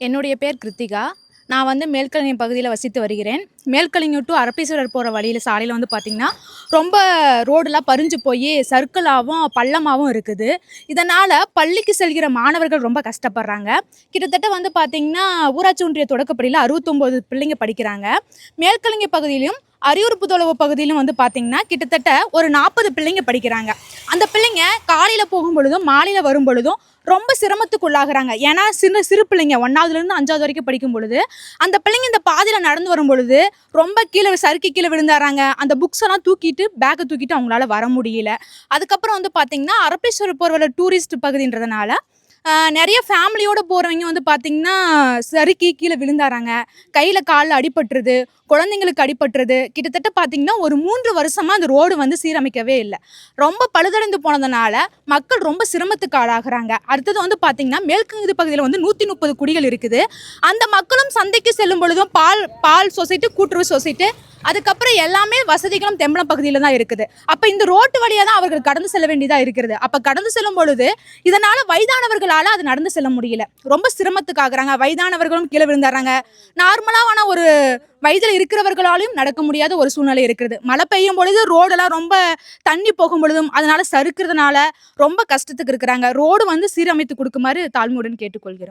என்னுடைய பேர் கிருத்திகா. நான் வந்து மேல்கலிங்கம் பகுதியில் வசித்து வருகிறேன். மேல்கலிங்கம் டு அரப்பீஸ்வரர் போகிற வழியில் சாலையில் வந்து பார்த்திங்கன்னா, ரொம்ப ரோடெலாம் பறிஞ்சு போய் சர்க்கிளாகவும் பள்ளமாகவும் இருக்குது. இதனால் பள்ளிக்கு செல்கிற மாணவர்கள் ரொம்ப கஷ்டப்படுறாங்க. கிட்டத்தட்ட வந்து பார்த்திங்கன்னா, ஊராட்சி ஒன்றிய தொடக்கப்பள்ளியில் 69 பிள்ளைங்க படிக்கிறாங்க. மேல்கலிங்க பகுதியிலும் அரியூர் புதோளவு பகுதியிலும் வந்து பார்த்திங்கன்னா, கிட்டத்தட்ட ஒரு 40 பிள்ளைங்க படிக்கிறாங்க. அந்த பிள்ளைங்க காலையில் போகும் பொழுதும் மாலையில் வரும் பொழுதும் ரொம்ப சிரமத்துக்குள்ளாகிறாங்க. ஏன்னா சிறு பிள்ளைங்க 1வதுலேருந்து 5வது வரைக்கும் படிக்கும் பொழுது அந்த பிள்ளைங்க இந்த பாதையில் நடந்து வரும் பொழுது ரொம்ப கீழே சறுக்கி கீழே விழுந்தாராங்க. அந்த புக்ஸ் எல்லாம் தூக்கிட்டு பேக்கை தூக்கிட்டு அவங்களால வர முடியல. அதுக்கப்புறம் வந்து பார்த்திங்கன்னா, அரப்பீஸ்வரர் போகிற டூரிஸ்ட் பகுதின்றதுனால நிறைய ஃபேமிலியோடு போகிறவங்க வந்து பார்த்திங்கன்னா சறுக்கி கீழே விழுந்தாராங்க. கையில் காலில் அடிபட்டுருது, குழந்தைங்களுக்கு அடிபட்டுருது. கிட்டத்தட்ட பார்த்திங்கன்னா ஒரு 3 வருஷமாக அந்த ரோடு வந்து சீரமைக்கவே இல்லை. ரொம்ப பழுதடைந்து போனதுனால மக்கள் ரொம்ப சிரமத்துக்கு ஆளாகிறாங்க. அடுத்தது வந்து பார்த்திங்கன்னா, மேல்கங்கு பகுதியில் வந்து 130 குடிகள் இருக்குது. அந்த மக்களும் சந்தைக்கு செல்லும் பொழுதும் பால் சொசைட்டி, கூட்டுறவு சொசைட்டி, அதுக்கப்புறம் எல்லாமே வசதிகளும் தெம்பலம் பகுதியில் தான் இருக்குது. அப்போ இந்த ரோட்டு வழியாக தான் அவர்கள் கடந்து செல்ல வேண்டியதாக இருக்கிறது. அப்போ கடந்து செல்லும் பொழுது இதனால் வயதானவர்களால் அது நடந்து செல்ல முடியல. ரொம்ப சிரமத்துக்கு ஆகுறாங்க. வயதானவர்களும் கீழே விழுந்துடுறாங்க. நார்மலான ஒரு வயதில் இருக்கிறவர்களாலையும் நடக்க முடியாத ஒரு சூழ்நிலை இருக்கிறது. மழை பெய்யும் பொழுது ரோடெல்லாம் ரொம்ப தண்ணி போகும் பொழுதும் அதனால் சறுக்கிறதுனால ரொம்ப கஷ்டத்துக்கு இருக்கிறாங்க. ரோடு வந்து சீரமைத்து கொடுக்குமாறு தாழ்மையுடன் கேட்டுக்கொள்கிறோம்.